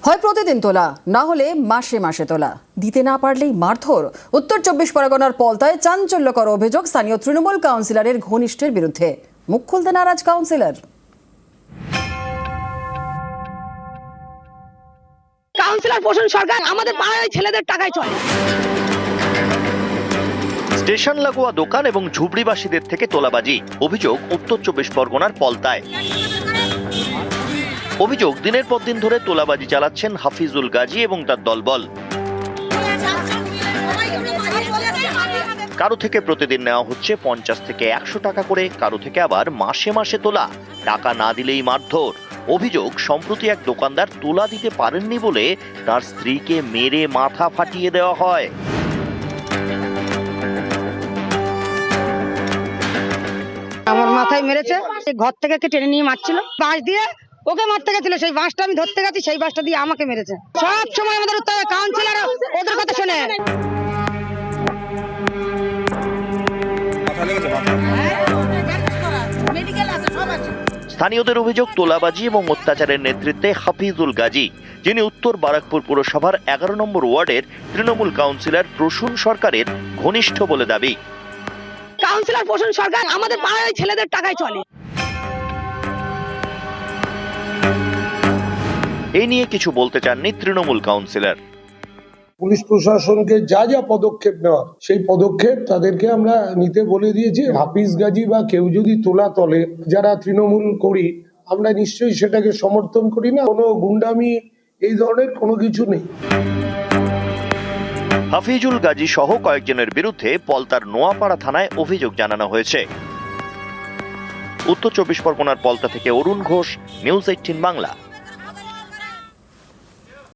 হয় প্রতিদিন তোলা, না হলে মাসে মাসে তোলা, দিতে না পারলেই মারধর। উত্তর 24 পরগনার পলতায় চাঞ্চল্যকর অভিযোগ স্থানীয় তৃণমূল কাউন্সিলরের ঘনিষ্ঠের বিরুদ্ধে। মুখ খুলতে নারাজ কাউন্সিলর। কাউন্সিলর প্রসূন সরকার আমাদের পাড়ায় ছেলেদের টাকায় চলে। স্টেশন লাগোয়া দোকান এবং ঝুপড়িবাসীদের থেকে তোলাবাজি। অভিযোগ উত্তর 24 পরগনার পলতায়। অভিযোগ দিনের পর দিন ধরে তোলাবাজি চালাচ্ছেন হাফিজুল গাজী এবং তার দলবল। কারো থেকে প্রতিদিন নেওয়া হচ্ছে 50 থেকে 100 টাকা করে, কারো থেকে আবার মাসে মাসে তোলা, টাকা না দিলেই মারধর। অভিযোগ সম্প্রতি এক দোকানদার তোলা দিতে পারেননি বলে তার স্ত্রীকে মেরে মাথা ফাটিয়ে দেওয়া হয়। আমার মাথায় মেরেছে, ঘর থেকে টেনে নিয়ে মারছিল, বাঁশ দিয়ে ওকে মারতে গেছিল, সেই বাঁশটা আমি ধরতে গেছি, সেই বাঁশটা দিয়ে আমাকে মেরেছে। সব সময় আমাদের কাউন্সিলর ওদের কথা শোনে। স্থানীয়দের অভিযোগ তোলাবাজি এবং অত্যাচারের নেতৃত্বে হাফিজুল গাজী, যিনি উত্তর বারাকপুর পুরসভার 11 নম্বর ওয়ার্ডের তৃণমূল কাউন্সিলর প্রসূন সরকারের ঘনিষ্ঠ বলে দাবি। কাউন্সিলর প্রসূন সরকার আমাদের পাড়ায় ছেলেদের টাকায় চলে। এই নিয়ে কিছু বলতে চাননি তৃণমূল কাউন্সিলর। পুলিশ প্রশাসনকে যা যা পদক্ষেপ নেওয়া সেই পদক্ষেপ তাদেরকে আমরা নিতে বলে দিয়েছি। হাফিজ গাজী বা কেউ যদি তোলা তলে, যারা তৃণমূল করি আমরা নিশ্চয়ই সেটাকে সমর্থন করি না। কোনো গুন্ডামি এই ধরনের কোনো কিছু নেই। হাফিজুল গাজী সহ কয়েকজনের বিরুদ্ধে পলতার নোয়াপাড়া থানায় অভিযোগ জানানো হয়েছে। উত্তর 24 পরগনার পলতা থেকে অরুণ ঘোষ, নিউজ 18 বাংলা।